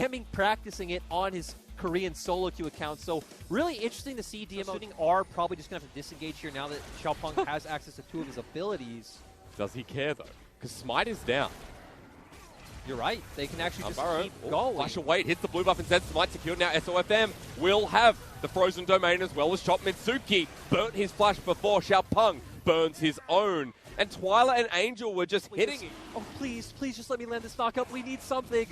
spamming practicing it on his Korean solo queue account. So really interesting to see DMO are probably just going to have to disengage here now that Xiaopeng has access to 2 of his abilities. Does he care, though? Because Smite is down. You're right. They can actually just keep going. going. Flash of Weight hits the blue buff instead. Smite secured. Now SOFM will have the Frozen Domain as well as Chop. Mitsuki burnt his flash before Xiaopeng burns his own. And Twyla and Angel were just hitting. Oh, please, please just let me land this knockup. We need something.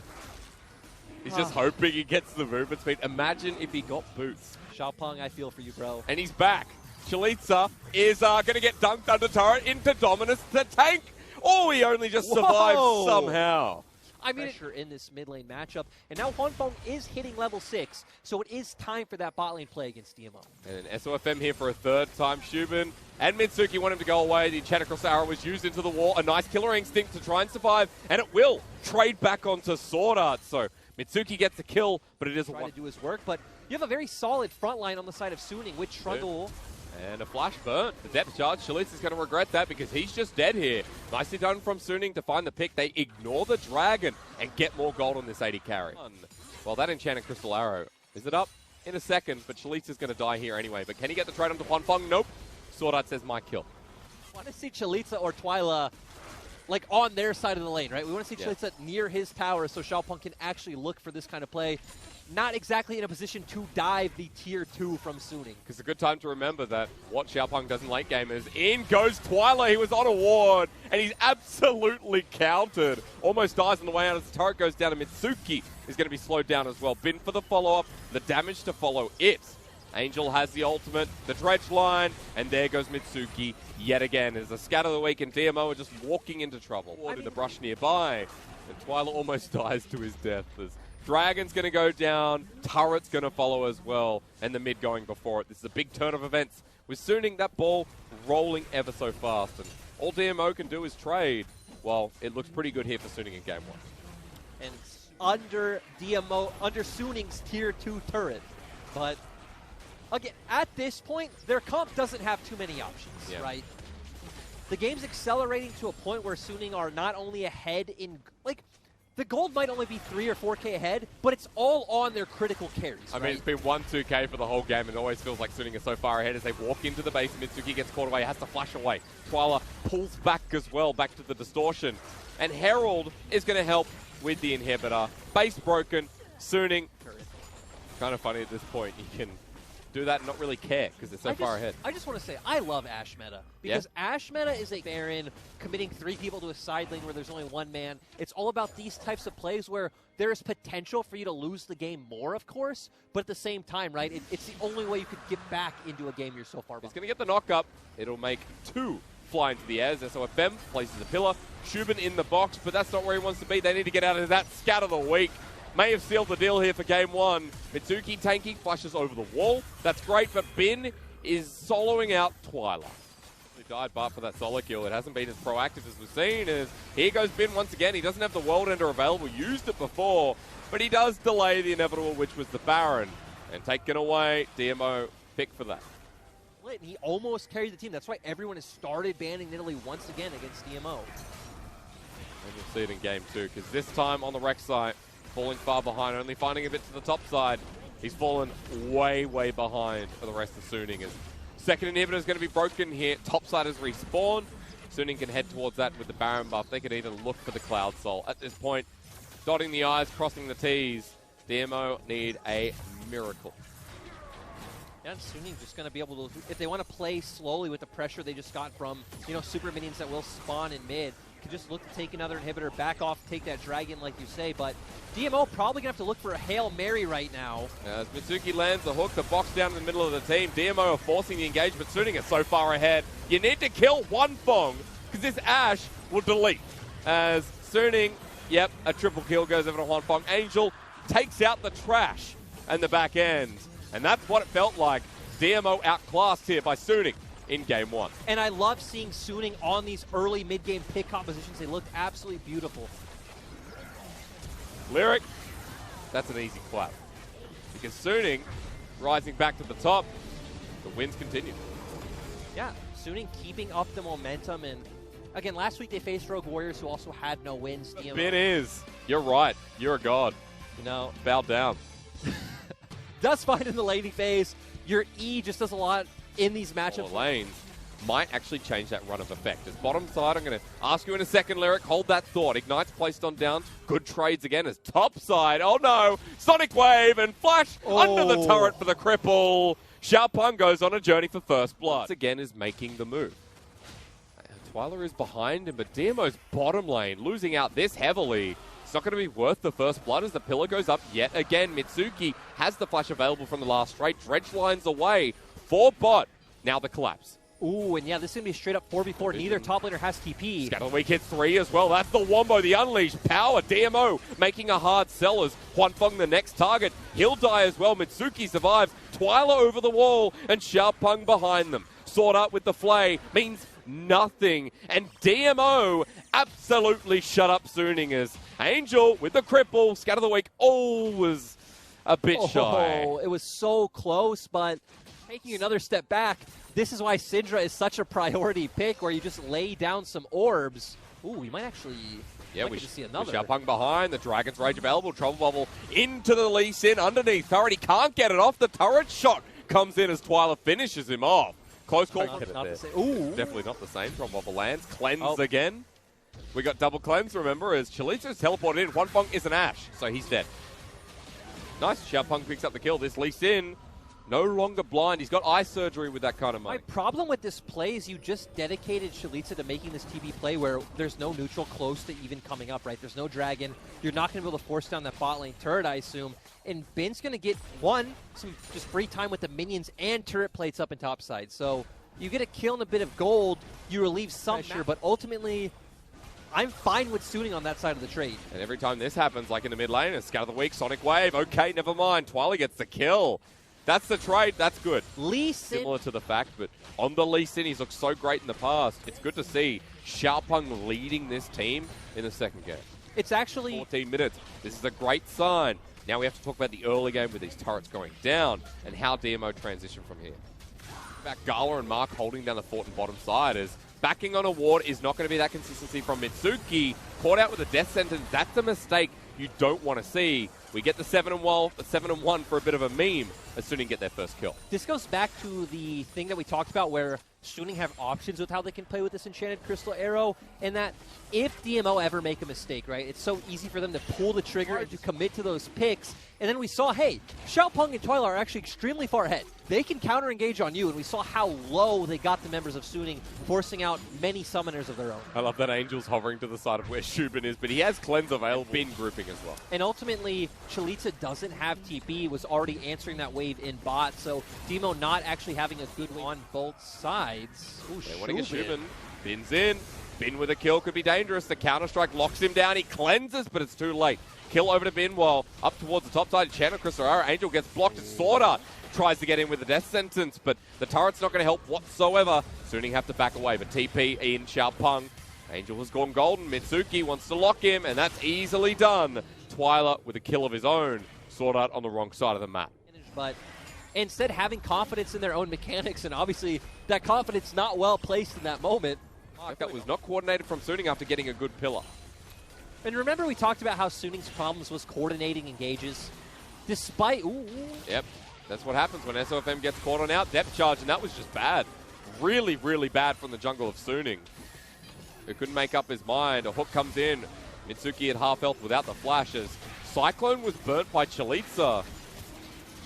He's just hoping he gets the movement speed. Imagine if he got boots. Xiaopeng, I feel for you, bro. And he's back. Chalitza is going to get dunked under turret into Dominus the tank. Oh, he only just survived somehow. I mean, pressure in this mid lane matchup. And now Huanfeng is hitting level 6, so it is time for that bot lane play against DMO. And an SOFM here for a 3rd time. Shubin and Mitsuki want him to go away. The Enchanted Cross Arrow was used into the wall. A nice killer instinct to try and survive, and it will trade back onto Sword Art. So Mitsuki gets a kill, but it is trying to do his work. But you have a very solid front line on the side of Suning with Trundle. And a flash burnt. The depth charge. Chalitza is going to regret that because he's just dead here. Nicely done from Suning to find the pick. They ignore the dragon and get more gold on this 80 carry. Well, that Enchanted Crystal Arrow, is it up? In a second, but Chalitza's going to die here anyway. But can he get the trade onto Huanfeng? Nope. Sword Art says my kill. I want to see Chalitza or Twyla like on their side of the lane, right? We want to see Chalitza near his tower so Xiaopeng can actually look for this kind of play. Not exactly in a position to dive the tier 2 from Suning. It's a good time to remember that what Xiaopeng does in late game is in goes Twyla. He was on a ward, and he's absolutely countered. Almost dies on the way out as the turret goes down, and Mitsuki is going to be slowed down as well. Bin for the follow-up, the damage to follow it. Angel has the ultimate, the dredge line, and there goes Mitsuki yet again. As the scatter of the week and DMO are just walking into trouble. The brush nearby, and Twyla almost dies to his death. As Dragon's going to go down, Turret's going to follow as well, and the mid going before it. This is a big turn of events. With Suning, that ball rolling ever so fast, and all DMO can do is trade. Well, it looks pretty good here for Suning in game 1. And under DMO, under Suning's tier 2 turret. But again, at this point, their comp doesn't have too many options, right? The game's accelerating to a point where Suning are not only ahead in, like, the gold might only be 3 or 4K ahead, but it's all on their critical carries. I mean, it's been 1-2K for the whole game, and it always feels like Suning is so far ahead as they walk into the base. Mitsuki gets caught away, has to flash away. Twyla pulls back as well, back to the distortion. And Herald is going to help with the inhibitor. Base broken, Suning. Kind of funny at this point. You can do that and not really care because they're so far ahead. I just want to say, I love Ashe meta. Because Ashe meta is a Baron committing 3 people to a side lane where there's only 1 man. It's all about these types of plays where there is potential for you to lose the game more, of course, but at the same time, right, it's the only way you could get back into a game you're so far behind. He's going to get the knock up. It'll make 2 fly into the air. SOFM places a pillar. Shubin in the box, but that's not where he wants to be. They need to get out of that. Scatter the week. May have sealed the deal here for game 1. Mitsuki tanking, flashes over the wall. That's great, but Bin is soloing out Twyla. He died but for that solo kill. It hasn't been as proactive as we've seen. As here goes Bin once again. He doesn't have the World Ender available. Used it before, but he does delay the inevitable, which was the Baron. And taken away, DMO pick for that. He almost carried the team. That's why everyone has started banning Nidalee once again against DMO. And you'll see it in game 2, because this time on the Rex site, falling far behind, only finding a bit to the top side. He's fallen way, way behind for the rest of Suning. His second inhibitor is going to be broken here. Top side has respawned. Suning can head towards that with the Baron buff. They could even look for the Cloud Soul. At this point, dotting the I's, crossing the T's. DMO need a miracle. Yeah, and Suning just going to be able to, if they want to play slowly with the pressure they just got from, super minions that will spawn in mid, can just look to take another inhibitor, back off, take that dragon like you say, but DMO probably going to have to look for a Hail Mary right now. As Mitsuki lands the hook, the box down in the middle of the team, DMO are forcing the engagement. Suning is so far ahead. You need to kill Huanfeng, because this Ashe will delete. As Suning, a triple kill goes over to Huanfeng. Angel takes out the trash and the back end. And that's what it felt like. DMO outclassed here by Suning in game 1. And I love seeing Suning on these early mid-game pick compositions. They looked absolutely beautiful. Lyric, that's an easy clap. Because Suning, rising back to the top, the wins continue. Yeah, Suning keeping up the momentum. And again, last week they faced Rogue Warriors who also had no wins. Bin is. You're right. You're a god. You know, bow down. Does fine in the laning phase. Your E just does a lot in these matchups. Lanes might actually change that run of effect. As bottom side, I'm going to ask you in a second, Lyric. Hold that thought. Ignite's placed on down. Good trades again as top side. Oh no! Sonic Wave and Flash under the turret for the cripple. Xiaopeng goes on a journey for first blood. Once again is making the move. Twyla is behind him, but DMO's bottom lane losing out this heavily. It's not going to be worth the first blood as the pillar goes up yet again. Mitsuki has the flash available from the last straight. Dredge lines away for bot. Now the collapse. Ooh, and yeah, this is going to be a straight up 4v4. Neither top laner has TP. Scatter the Weak hits 3 as well. That's the Wombo, the Unleashed power. DMO making a hard sell as Huanfeng the next target. He'll die as well. Mitsuki survives. Twyla over the wall and Xiaopeng behind them. Sword up with the flay means nothing. And DMO absolutely shut up Sooningers. Angel with the cripple. Scatter the Weak was a bit shy. Oh, it was so close, but taking another step back, this is why Syndra is such a priority pick, where you just lay down some orbs. Ooh, we might actually we should see another. Xiaopeng behind, the Dragon's Rage available, Trouble Bubble into the Lee Sin underneath. Turret, he can't get it off. The turret shot comes in as Twyla finishes him off. Close call. Ooh. Definitely not the same. Trouble Bubble lands. Cleanse again. We got double cleanse, remember, as Chalitza's teleported in. Huanfeng is an Ash, so he's dead. Nice. Xiaopeng picks up the kill. This Lee Sin no longer blind. He's got eye surgery with that kind of money. My problem with this play is you just dedicated Chalitza to making this TP play where there's no neutral close to even coming up, right? There's no dragon. You're not going to be able to force down that bot lane turret, I assume. And Bin's going to get, some just free time with the minions and turret plates up in top side. So you get a kill and a bit of gold. You relieve some pressure, but ultimately, I'm fine with Sooning on that side of the trade. And every time this happens, like in the mid lane, a Scatter the Weak, Sonic Wave. Okay, never mind. Twyla gets the kill. That's the trade. That's good. Lee Sin. Similar to the fact, but on the Lee Sin, he's looked so great in the past. It's good to see Xiaopeng leading this team in the second game. It's actually 14 minutes. This is a great sign. Now we have to talk about the early game with these turrets going down and how DMO transition from here. Back Gala and Mark holding down the fort and bottom side as backing on a ward is not going to be that consistency from Mitsuki. Caught out with a death sentence. That's a mistake you don't want to see. We get the 7-1 for a bit of a meme as Suning get their first kill. This goes back to the thing that we talked about where Suning have options with how they can play with this Enchanted Crystal Arrow, and that if DMO ever make a mistake, right, it's so easy for them to pull the trigger and to commit to those picks. And then we saw, hey, Xiaopeng and Twyla are actually extremely far ahead. They can counter-engage on you, and we saw how low they got the members of Suning, forcing out many summoners of their own. I love that Angel's hovering to the side of where Shubin is, but he has Cleanse available, Bin grouping as well. And ultimately, Chalitza doesn't have TP, was already answering that wave in bot, so DMO not actually having a good wave on both sides. Ooh, they want to get Shubin. Bin's in. Bin with a kill could be dangerous. The counter-strike locks him down. He cleanses, but it's too late. Kill over to Bin while up towards the top side. Enchanted Crystal Arrow. Angel gets blocked. And Sword Art tries to get in with the death sentence, but the turret's not going to help whatsoever. Sooning have to back away, but TP in Xiaopeng. Angel has gone golden. Mitsuki wants to lock him, and that's easily done. Twyla with a kill of his own. Sword Art on the wrong side of the map. But instead having confidence in their own mechanics, and obviously that confidence not well placed in that moment. That was not coordinated from Suning after getting a good pillar. And remember we talked about how Sooning's problems was coordinating engages? Despite... Yep, that's what happens when SOFM gets caught on out depth charge, and that was just bad. Really, really bad from the jungle of Suning. Who couldn't make up his mind. A hook comes in. Mitsuki at half health without the flashes. Cyclone was burnt by Chalitza.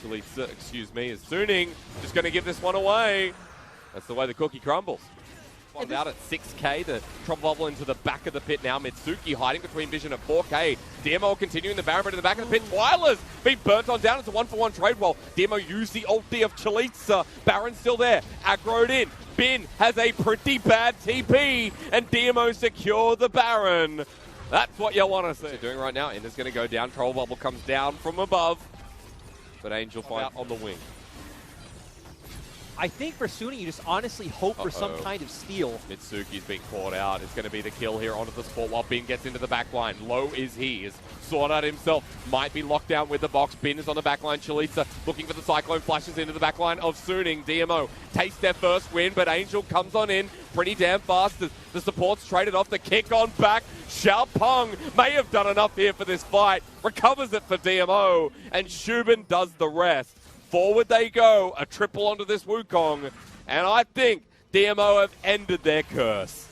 Chalitza, excuse me, is Suning just going to give this one away. That's the way the cookie crumbles. One's out at 6k, the Trouble Bubble into the back of the pit now. Mitsuki hiding between vision of 4k. DMO continuing the Baron in the back of the pit. Twyla's been burnt on down. It's a 1-for-1 trade while DMO used the ulti of Chalitza. Baron's still there, aggroed in. Bin has a pretty bad TP, and DMO secure the Baron. That's what you want to see. Doing right now, Ender's going to go down. Trouble Bubble comes down from above, but Angel finds out on the wing. I think for Suning, you just honestly hope for some kind of steal. Mitsuki's been caught out. It's going to be the kill here onto the spot while Bin gets into the backline. Low is he. Is Sword Art himself. Might be locked down with the box. Bin is on the backline. Chalitza looking for the Cyclone. Flashes into the backline of Suning. DMO takes their first win, but Angel comes on in pretty damn fast. The support's traded off. The kick on back. Xiaopeng may have done enough here for this fight. Recovers it for DMO, and Shubin does the rest. Forward they go, a triple onto this Wukong, and I think DMO have ended their curse.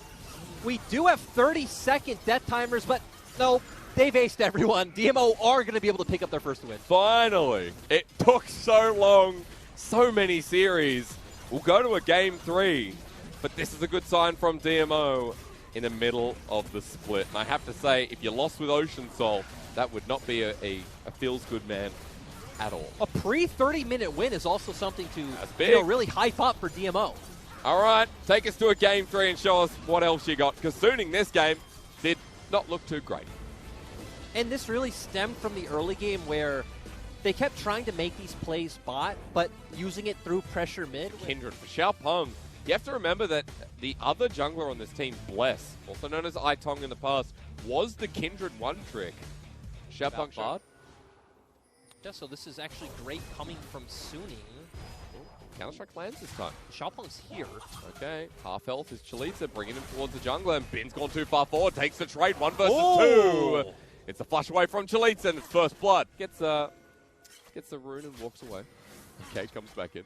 We do have 30-second death timers, but no, they've aced everyone. DMO are going to be able to pick up their first win. Finally. It took so long, so many series. We'll go to a game 3, but this is a good sign from DMO in the middle of the split. And I have to say, if you lost with Ocean Soul, that would not be a feels-good man at all. A pre-30-minute win is also something to really hype up for DMO. All right, take us to a game 3 and show us what else you got, because Suning this game did not look too great. And this really stemmed from the early game where they kept trying to make these plays bot, but using it through pressure mid. Kindred for Xiaopeng. You have to remember that the other jungler on this team, Bless, also known as Itong in the past, was the Kindred one trick. Xiaopeng Bard. Yeah, so this is actually great coming from Suning. Counter-Strike lands this time. Xiaopeng's here. Okay, half health is Chalitza, bringing him towards the jungler, and Bin's gone too far forward, takes the trade, 1 versus 2. It's a flush away from Chalitza, and it's first blood. Gets the rune and walks away. Okay, comes back in.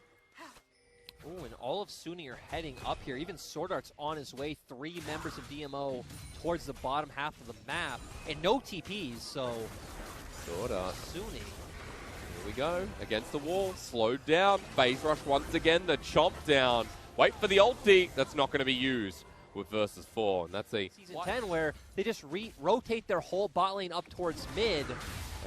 Oh, and all of Suning are heading up here. Even Sword Art's on his way. 3 members of DMO towards the bottom half of the map. And no TPs, so Sword Art. Suning. Here we go. Against the wall. Slowed down. Phase rush once again. The chomp down. Wait for the ulti. That's not going to be used with versus 4. And that's a Season 10 where they just rotate their whole bot lane up towards mid.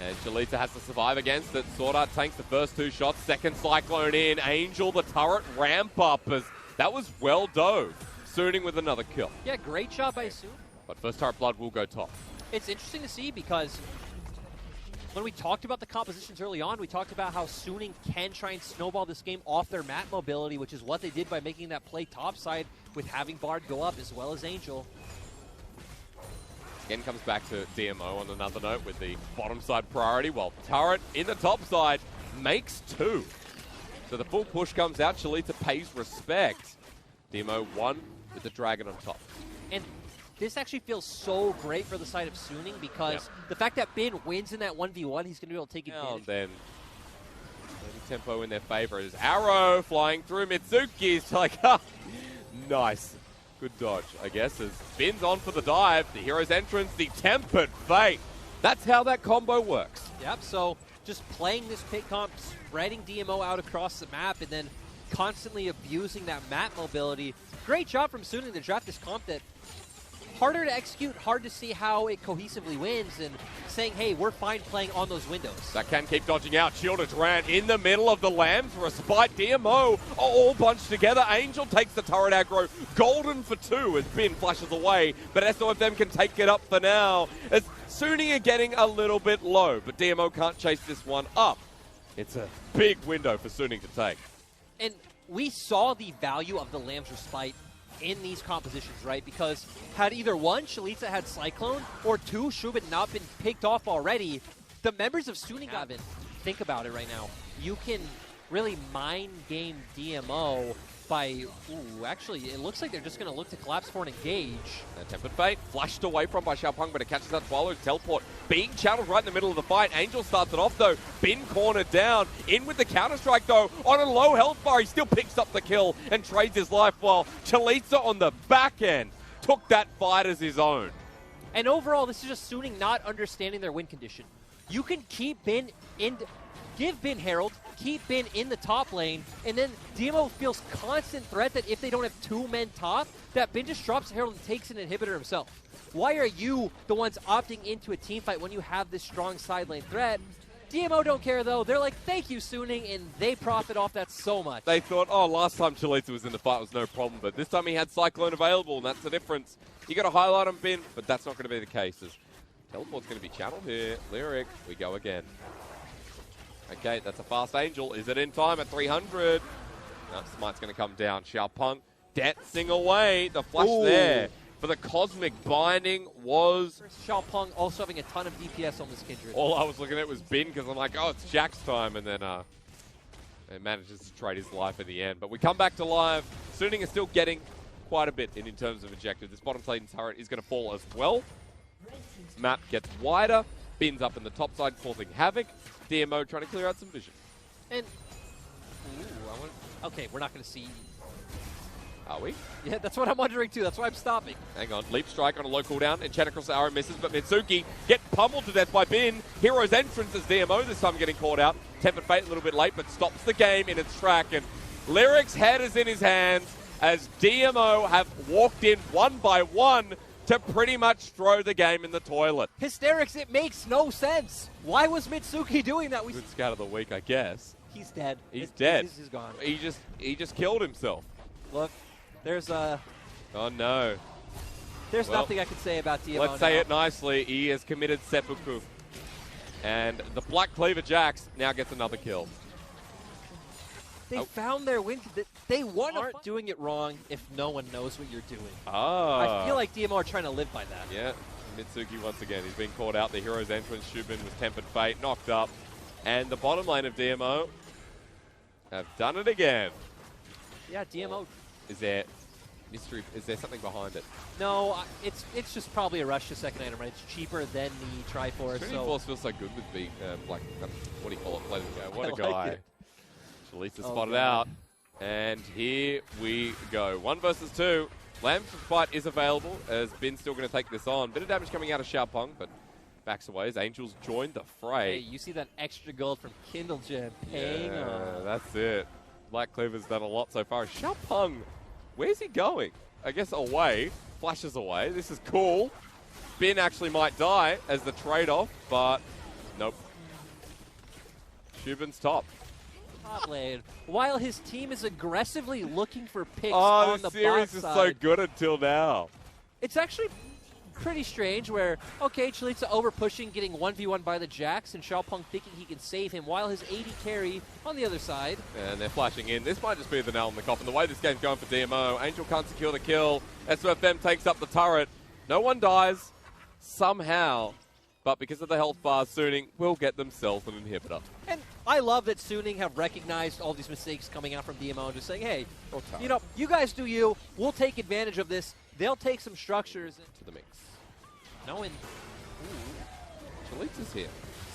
And Chalitza has to survive against it. Sword Art tanks the first 2 shots. Second Cyclone in. Angel, the turret ramp up. As that was well dove. Suning with another kill. Yeah, great job by Suning. But first turret blood will go top. It's interesting to see because when we talked about the compositions early on, we talked about how Suning can try and snowball this game off their map mobility, which is what they did by making that play topside with having Bard go up as well as Angel. Again comes back to DMO on another note with the bottom side priority, while turret in the top side makes 2. So the full push comes out, Chalitza pays respect. DMO 1 with the dragon on top. And this actually feels so great for the side of Suning because the fact that Bin wins in that 1v1, he's going to be able to take advantage. And then tempo in their favor is Arrow flying through Mitsuki's like, nice. Good dodge, I guess, as Bin's on for the dive. The hero's entrance, the tempered fate. That's how that combo works. Yep, so just playing this pick comp, spreading DMO out across the map, and then constantly abusing that map mobility. Great job from Suning to draft this comp that harder to execute, hard to see how it cohesively wins, and saying, hey, we're fine playing on those windows. That can keep dodging out. Shielded ran in the middle of the Lambs for a spite. DMO are all bunched together. Angel takes the turret aggro. Golden for 2 as Bin flashes away, but SOFM can take it up for now. As Suning are getting a little bit low, but DMO can't chase this one up. It's a big window for Suning to take. And we saw the value of the Lambs respite in these compositions, right? Because had either 1, Chalitza had Cyclone, or 2, Shubin not been picked off already, the members of Suning haven't. Think about it right now. You can really mind game DMO by, actually, it looks like they're just going to look to collapse for an engage. Tempered Fate flashed away from by Xiaopeng, but it catches that Twilight teleport. Being channeled right in the middle of the fight. Angel starts it off, though. Bin cornered down. In with the Counter-Strike, though. On a low health bar, he still picks up the kill and trades his life, while Chalitza on the back end took that fight as his own. And overall, this is just Suning not understanding their win condition. You can keep Bin in... Give Bin Herald, keep Bin in the top lane, and then DMO feels constant threat that if they don't have 2 men top, that Bin just drops Herald and takes an inhibitor himself. Why are you the ones opting into a team fight when you have this strong side lane threat? DMO don't care, though. They're like, thank you, Suning, and they profit off that so much. They thought, last time Chalitza was in the fight was no problem, but this time he had Cyclone available, and that's the difference. You got to highlight on Bin, but that's not going to be the case. As Teleport's going to be channeled here. Lyric, we go again. Okay, that's a fast Angel. Is it in time at 300? No, Smite's going to come down. Xiaopeng dancing away. The flush there for the Cosmic Binding was... Xiaopeng also having a ton of DPS on this Kindred. All I was looking at was Bin because I'm like, it's Jack's time. And then it manages to trade his life in the end. But we come back to live. Suning is still getting quite a bit in terms of objective. This bottom lane turret is going to fall as well. Map gets wider, Bin's up in the top side causing havoc. DMO trying to clear out some vision. And, okay, we're not going to see. Are we? Yeah, that's what I'm wondering too. That's why I'm stopping. Hang on. Leap strike on a low cooldown. And across the arrow misses, but Mitsuki get pummeled to death by Bin. Hero's entrance as DMO this time getting caught out. Tempered Fate a little bit late, but stops the game in its track. And Lyric's head is in his hands as DMO have walked in one by one to pretty much throw the game in the toilet. Hysterics, it makes no sense. Why was Mitsuki doing that? Good scout of the week, I guess. He's dead. He's dead. He's gone. He just killed himself. Look, there's a... Oh, no. There's nothing I can say about DMO Let's say it nicely. He has committed seppuku. And the Black Cleaver Jax now gets another kill. They found their win. They aren't doing it wrong if no one knows what you're doing. Ah. I feel like DMO are trying to live by that. Yeah. Mitsuki once again. He's been called out. The hero's entrance. Shubin was Tempered Fate. Knocked up. And the bottom lane of DMO have done it again. Yeah, DMO. Is there mystery? Is there something behind it? No, it's just probably a rush to second item, right? It's cheaper than the Triforce. Trinity Force feels so good with being like what do you call it? Let him go. What a guy! Shalisa spotted out, and here we go. 1 versus 2. Lamb's fight is available as Bin's still going to take this on. Bit of damage coming out of Xiaopeng, but backs away as Angels joined the fray. Hey, you see that extra gold from Kindle Gem paying off. That's it. Black Cleaver's done a lot so far. Xiaopeng, where's he going? I guess away. Flashes away. This is cool. Bin actually might die as the trade-off, but nope. Shubin's top. Top lane. While his team is aggressively looking for picks on the bot side. Oh, the series is so good until now. It's actually pretty strange where, okay, Chalitza over pushing, getting 1v1 by the Jax, and Xiaopeng thinking he can save him while his AD carry on the other side. And they're flashing in. This might just be the nail in the coffin. The way this game's going for DMO, Angel can't secure the kill. sofm takes up the turret. No one dies somehow, but because of the health bar, Suning will get themselves an inhibitor. And I love that Suning have recognized all these mistakes coming out from DMO and just saying, hey, you know, you guys do you. We'll take advantage of this. They'll take some structures into the mix. No, and Chalitza's here.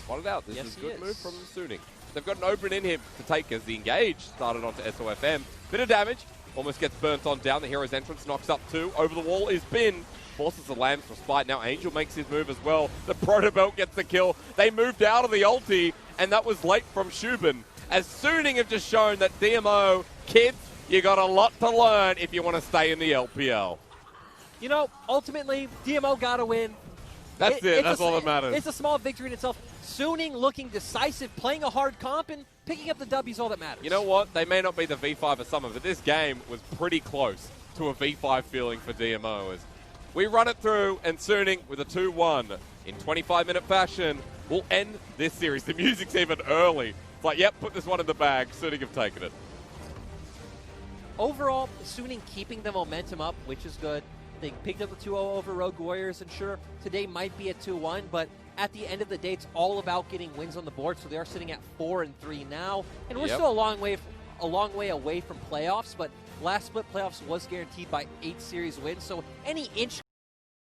Spotted out. This is a good move from Suning. They've got an Oberyn in him to take as the engage started onto SOFM. Bit of damage. Almost gets burnt on down. The hero's entrance knocks up 2. Over the wall is Bin. Forces the Lambs for spite. Now Angel makes his move as well. The Protobelt gets the kill. They moved out of the ulti, and that was late from Shubin. As Suning have just shown that DMO, kids, you got a lot to learn if you want to stay in the LPL. You know, ultimately, DMO got to win. That's it. That's all that matters. It's a small victory in itself. Suning looking decisive, playing a hard comp, and picking up the W is all that matters. You know what? They may not be the V5 of summer, but this game was pretty close to a V5 feeling for DMO. As we run it through, and Suning with a 2-1 in 25-minute fashion will end this series. The music's even early. It's like, yep, put this one in the bag. Suning have taken it. Overall, Suning keeping the momentum up, which is good. They picked up the 2-0 over Rogue Warriors, and sure, today might be a 2-1, but at the end of the day, it's all about getting wins on the board, so they are sitting at 4-3 now, and we're still a long way away from playoffs, but last split playoffs was guaranteed by 8 series wins, so any inch